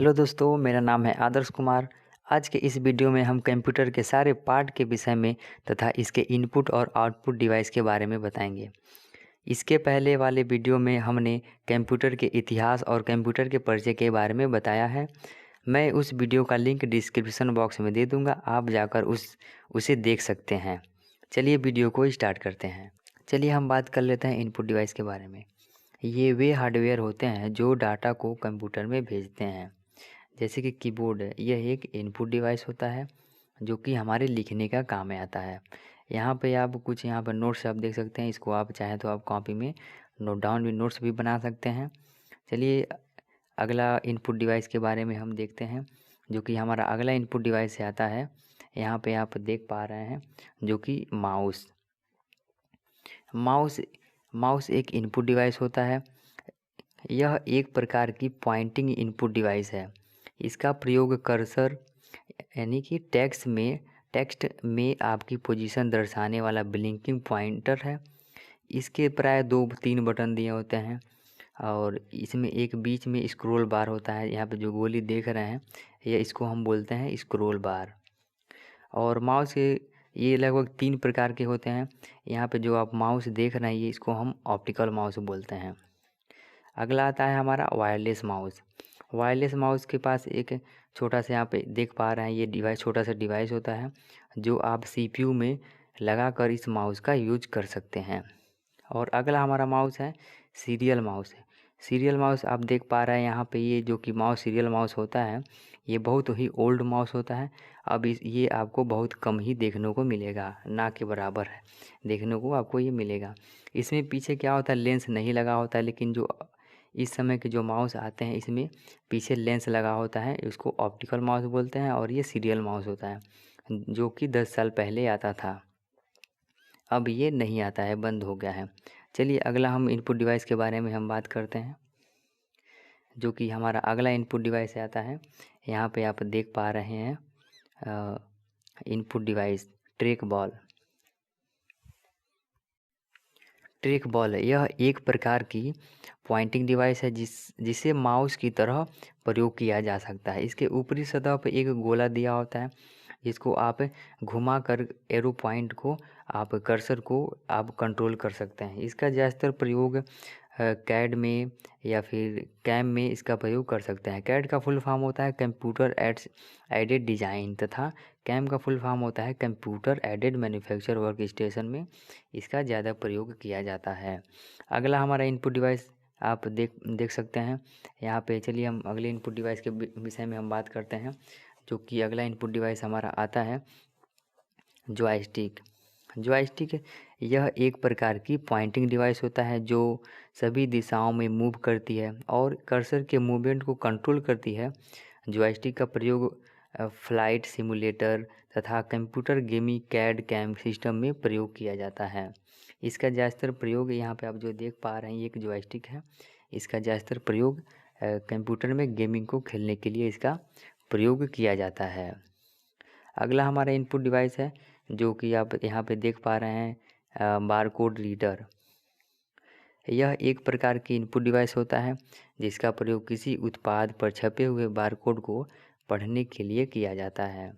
Hello दोस्तों, मेरा नाम है आदर्श कुमार। आज के इस वीडियो में हम कंप्यूटर के सारे पार्ट के विषय में तथा इसके इनपुट और आउटपुट डिवाइस के बारे में बताएंगे। इसके पहले वाले वीडियो में हमने कंप्यूटर के इतिहास और कंप्यूटर के परिचय के बारे में बताया है। मैं उस वीडियो का लिंक डिस्क्रिप्शन बॉक्स में दे दूंगा, आप जाकर उसे देख सकते हैं। चलिए वीडियो को स्टार्ट करते हैं। चलिए हम बात कर लेते हैं इनपुट डिवाइस के बारे में। ये वे हार्डवेयर होते हैं जो डाटा को कंप्यूटर में भेजते हैं। जैसे कि कीबोर्ड है, यह एक इनपुट डिवाइस होता है जो कि हमारे लिखने का काम में आता है। यहाँ पे आप कुछ यहाँ पर नोट्स आप देख सकते हैं। इसको आप चाहें तो आप कॉपी में नोट डाउन भी नोट्स भी बना सकते हैं। चलिए अगला इनपुट डिवाइस के बारे में हम देखते हैं, जो कि हमारा अगला इनपुट डिवाइस से आता है। यहाँ पे आप देख पा रहे हैं जो कि माउस माउस माउस एक इनपुट डिवाइस होता है। यह एक प्रकार की पॉइंटिंग इनपुट डिवाइस है। इसका प्रयोग कर्सर यानी कि टेक्स्ट में आपकी पोजीशन दर्शाने वाला ब्लिंकिंग पॉइंटर है। इसके प्राय 2-3 बटन दिए होते हैं और इसमें एक बीच में स्क्रॉल बार होता है। यहाँ पे जो गोली देख रहे हैं इसको हम बोलते हैं स्क्रॉल बार। और माउस के ये लगभग 3 प्रकार के होते हैं। यहाँ पे जो आप माउस देख रहे हैं इसको हम ऑप्टिकल माउस बोलते हैं। अगला आता है हमारा वायरलेस माउस। वायरलेस माउस के पास एक छोटा सा यहाँ पे देख पा रहे हैं, ये डिवाइस छोटा सा डिवाइस होता है जो आप सीपीयू में लगाकर इस माउस का यूज कर सकते हैं। और अगला हमारा माउस है सीरियल माउस। सीरियल माउस आप देख पा रहे हैं यहाँ पे, ये जो कि माउस सीरियल माउस होता है ये बहुत ही ओल्ड माउस होता है। अब ये आपको बहुत कम ही देखने को मिलेगा, ना के बराबर है देखने को आपको ये मिलेगा। इसमें पीछे क्या होता है, लेंस नहीं लगा होता है, लेकिन जो इस समय के जो माउस आते हैं इसमें पीछे लेंस लगा होता है। इसको ऑप्टिकल माउस बोलते हैं और ये सीरियल माउस होता है जो कि 10 साल पहले आता था। अब ये नहीं आता है, बंद हो गया है। चलिए अगला हम इनपुट डिवाइस के बारे में हम बात करते हैं, जो कि हमारा अगला इनपुट डिवाइस आता है। यहाँ पे आप देख पा रहे हैं इनपुट डिवाइस ट्रैक बॉल। यह एक प्रकार की पॉइंटिंग डिवाइस है जिसे माउस की तरह प्रयोग किया जा सकता है। इसके ऊपरी सतह पर एक गोला दिया होता है जिसको आप घुमा कर एरो पॉइंट को आप कर्सर को आप कंट्रोल कर सकते हैं। इसका ज़्यादातर प्रयोग कैड में या फिर कैम में इसका प्रयोग कर सकते हैं। कैड का फुल फॉर्म होता है कंप्यूटर एडेड डिज़ाइन तथा कैम का फुल फॉर्म होता है computer aided manufacture work station में इसका ज़्यादा प्रयोग किया जाता है। अगला हमारा इनपुट डिवाइस आप देख सकते हैं यहाँ पे। चलिए हम अगले इनपुट डिवाइस के विषय में हम बात करते हैं, जो कि अगला इनपुट डिवाइस हमारा आता है जॉयस्टिक। यह एक प्रकार की पॉइंटिंग डिवाइस होता है जो सभी दिशाओं में मूव करती है और कर्सर के मूवमेंट को कंट्रोल करती है। जॉयस्टिक का प्रयोग फ्लाइट सिमुलेटर तथा computer gaming CAD CAM system में प्रयोग किया जाता है। इसका ज़्यादातर प्रयोग यहाँ पे आप जो देख पा रहे हैं ये एक जॉयस्टिक है। इसका ज़्यादातर प्रयोग कंप्यूटर में गेमिंग को खेलने के लिए इसका प्रयोग किया जाता है। अगला हमारा इनपुट डिवाइस है जो कि आप यहाँ पे देख पा रहे हैं बारकोड रीडर। यह एक प्रकार की इनपुट डिवाइस होता है जिसका प्रयोग किसी उत्पाद पर छपे हुए बारकोड को पढ़ने के लिए किया जाता है।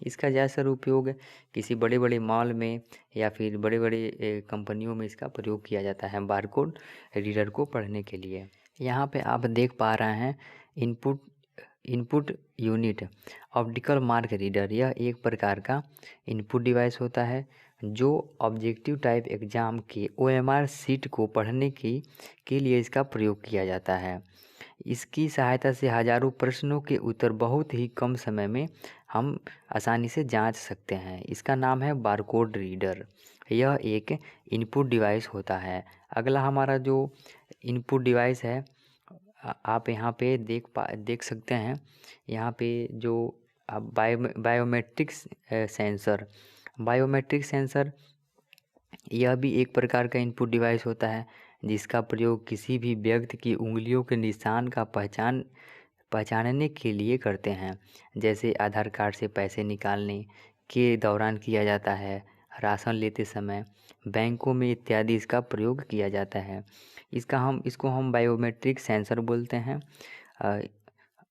इसका ज़्यादातर उपयोग किसी बड़े बड़े मॉल में या फिर बड़े बड़े कंपनियों में इसका प्रयोग किया जाता है बारकोड रीडर को पढ़ने के लिए। यहाँ पे आप देख पा रहे हैं input unit optical mark reader. यह एक प्रकार का इनपुट डिवाइस होता है जो ऑब्जेक्टिव टाइप एग्ज़ाम के OMR सीट को पढ़ने के लिए इसका प्रयोग किया जाता है। इसकी सहायता से हज़ारों प्रश्नों के उत्तर बहुत ही कम समय में हम आसानी से जांच सकते हैं। इसका नाम है बारकोड रीडर। यह एक इनपुट डिवाइस होता है। अगला हमारा जो इनपुट डिवाइस है आप यहाँ पे देख सकते हैं। यहाँ पे जो बायोमेट्रिक सेंसर यह भी एक प्रकार का इनपुट डिवाइस होता है जिसका प्रयोग किसी भी व्यक्ति की उंगलियों के निशान का पहचानने के लिए करते हैं। जैसे आधार कार्ड से पैसे निकालने के दौरान किया जाता है, राशन लेते समय, बैंकों में इत्यादि इसका प्रयोग किया जाता है। इसको हम बायोमेट्रिक सेंसर बोलते हैं।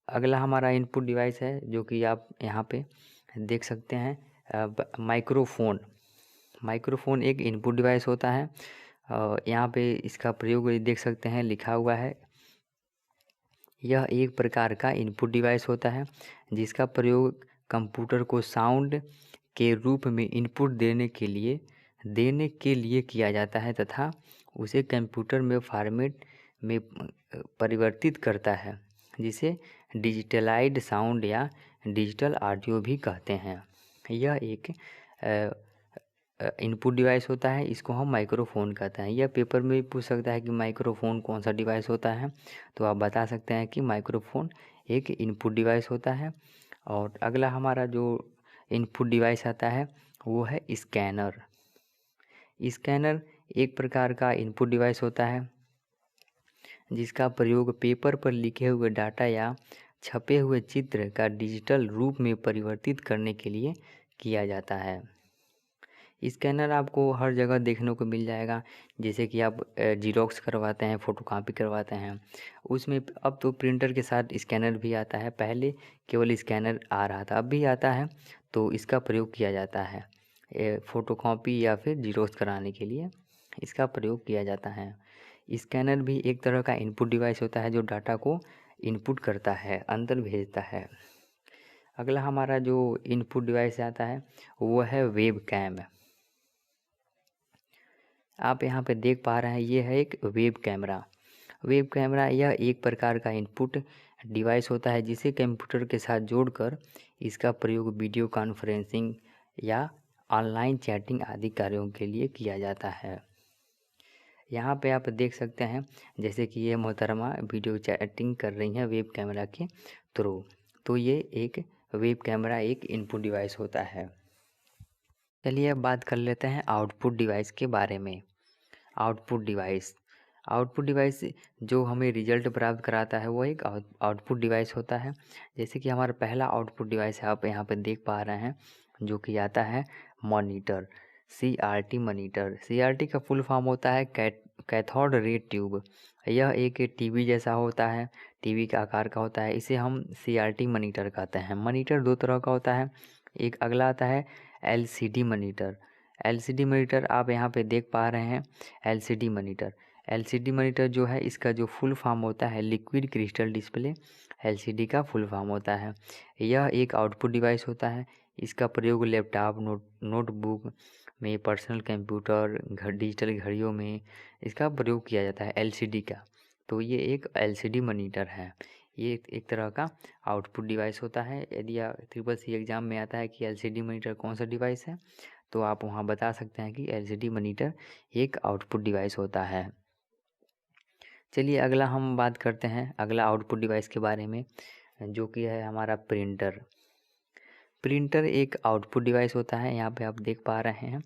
अगला हमारा इनपुट डिवाइस है जो कि आप यहाँ पे देख सकते हैं, माइक्रोफोन। माइक्रोफोन एक इनपुट डिवाइस होता है। यहाँ पे इसका प्रयोग देख सकते हैं, लिखा हुआ है। यह एक प्रकार का इनपुट डिवाइस होता है जिसका प्रयोग कंप्यूटर को साउंड के रूप में इनपुट देने के लिए किया जाता है तथा उसे कंप्यूटर में फॉर्मेट में परिवर्तित करता है, जिसे डिजिटलाइज्ड साउंड या डिजिटल ऑडियो भी कहते हैं। यह एक इनपुट डिवाइस होता है, इसको हम माइक्रोफोन कहते हैं। यह पेपर में भी पूछ सकता है कि माइक्रोफोन कौन सा डिवाइस होता है, तो आप बता सकते हैं कि माइक्रोफोन एक इनपुट डिवाइस होता है। और अगला हमारा जो इनपुट डिवाइस आता है वो है स्कैनर। स्कैनर एक प्रकार का इनपुट डिवाइस होता है जिसका प्रयोग पेपर पर लिखे हुए डाटा या छपे हुए चित्र का डिजिटल रूप में परिवर्तित करने के लिए किया जाता है। स्कैनर आपको हर जगह देखने को मिल जाएगा, जैसे कि आप जीरोक्स करवाते हैं, फ़ोटोकॉपी करवाते हैं, उसमें अब तो प्रिंटर के साथ स्कैनर भी आता है। पहले केवल स्कैनर आ रहा था, अब भी आता है, तो इसका प्रयोग किया जाता है। फ़ोटोकॉपी या फिर जीरोक्स कराने के लिए इसका प्रयोग किया जाता है। स्कैनर भी एक तरह का इनपुट डिवाइस होता है जो डाटा को इनपुट करता है, अंदर भेजता है। अगला हमारा जो इनपुट डिवाइस आता है वो है वेब कैम। आप यहाँ पे देख पा रहे हैं, ये है एक वेब कैमरा। वेब कैमरा यह एक प्रकार का इनपुट डिवाइस होता है जिसे कंप्यूटर के साथ जोड़कर इसका प्रयोग वीडियो कॉन्फ्रेंसिंग या ऑनलाइन चैटिंग आदि कार्यों के लिए किया जाता है। यहाँ पे आप देख सकते हैं जैसे कि ये मोहतरमा वीडियो चैटिंग कर रही हैं वेब कैमरा के थ्रू, तो ये एक वेब कैमरा एक इनपुट डिवाइस होता है। चलिए अब बात कर लेते हैं आउटपुट डिवाइस के बारे में। आउटपुट डिवाइस जो हमें रिजल्ट प्राप्त कराता है वो एक आउटपुट डिवाइस होता है। जैसे कि हमारा पहला आउटपुट डिवाइस है, आप यहाँ पे देख पा रहे हैं, जो कि आता है मॉनिटर, CRT मॉनिटर। CRT का फुल फॉर्म होता है कैथोड रे ट्यूब। यह एक टीवी जैसा होता है, टीवी के आकार का होता है, इसे हम CRT मॉनिटर कहते हैं। मॉनिटर दो तरह का होता है, एक अगला आता है LCD मॉनिटर। LCD मॉनिटर आप यहाँ पे देख पा रहे हैं, LCD मॉनिटर जो है इसका जो फुल फॉर्म होता है लिक्विड क्रिस्टल डिस्प्ले, LCD का फुल फॉर्म होता है। यह एक आउटपुट डिवाइस होता है। इसका प्रयोग लैपटॉप, नोटबुक में, पर्सनल कंप्यूटर, डिजिटल घड़ियों में इसका प्रयोग किया जाता है LCD का। तो ये एक LCD मॉनिटर है। ये एक तरह का आउटपुट डिवाइस होता है। यदि CCC एग्ज़ाम में आता है कि LCD मॉनिटर कौन सा डिवाइस है, तो आप वहाँ बता सकते हैं कि LCD मॉनिटर एक आउटपुट डिवाइस होता है। चलिए अगला हम बात करते हैं अगला आउटपुट डिवाइस के बारे में, जो कि है हमारा प्रिंटर। प्रिंटर एक आउटपुट डिवाइस होता है। यहाँ पे आप देख पा रहे हैं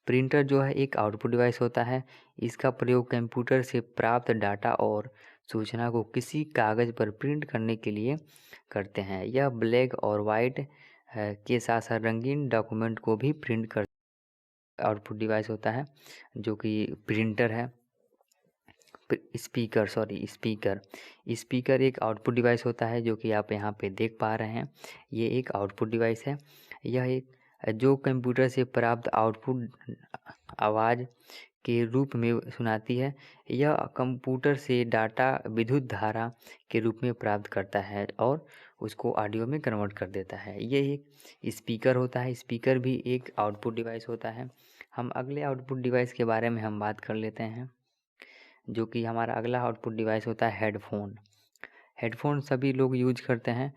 प्रिंटर जो है एक आउटपुट डिवाइस होता है। इसका प्रयोग कंप्यूटर से प्राप्त डाटा और सूचना को किसी कागज़ पर प्रिंट करने के लिए करते हैं। यह ब्लैक और वाइट के साथ साथ रंगीन डॉक्यूमेंट को भी प्रिंट कर आउटपुट डिवाइस होता है, जो कि प्रिंटर है। स्पीकर एक आउटपुट डिवाइस होता है, जो कि आप यहाँ पे देख पा रहे हैं। ये एक आउटपुट डिवाइस है। यह एक जो कंप्यूटर से प्राप्त आउटपुट आवाज़ के रूप में सुनाती है। यह कंप्यूटर से डाटा विद्युत धारा के रूप में प्राप्त करता है और उसको ऑडियो में कन्वर्ट कर देता है। ये एक स्पीकर होता है। स्पीकर भी एक आउटपुट डिवाइस होता है। हम अगले आउटपुट डिवाइस के बारे में हम बात कर लेते हैं, जो कि हमारा अगला आउटपुट डिवाइस होता है हेडफोन सभी लोग यूज करते हैं।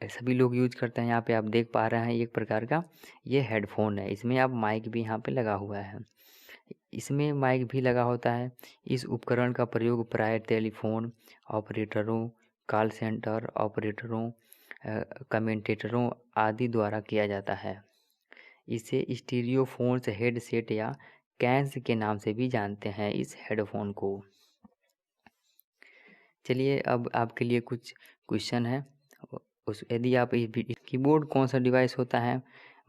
सभी लोग यूज करते हैं। यहाँ पे आप देख पा रहे हैं एक प्रकार का ये हेडफोन है। इसमें आप माइक भी यहाँ पे लगा हुआ है, इसमें माइक भी लगा होता है। इस उपकरण का प्रयोग प्राय टेलीफोन ऑपरेटरों, कॉल सेंटर ऑपरेटरों, कमेंटेटरों आदि द्वारा किया जाता है। इसे स्टीरियोफोन्स, हेडसेट या कैन्स के नाम से भी जानते हैं इस हेडफोन को। चलिए अब आपके लिए कुछ क्वेश्चन है। यदि आप कीबोर्ड कौन सा डिवाइस होता है,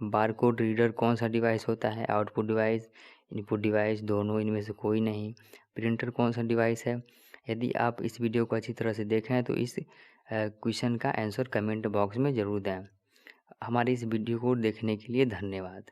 बारकोड रीडर कौन सा डिवाइस होता है, आउटपुट डिवाइस, इनपुट डिवाइस, दोनों, इनमें से कोई नहीं। प्रिंटर कौन सा डिवाइस है, यदि आप इस वीडियो को अच्छी तरह से देखें हैं तो इस क्वेश्चन का आंसर कमेंट बॉक्स में ज़रूर दें। हमारे इस वीडियो को देखने के लिए धन्यवाद।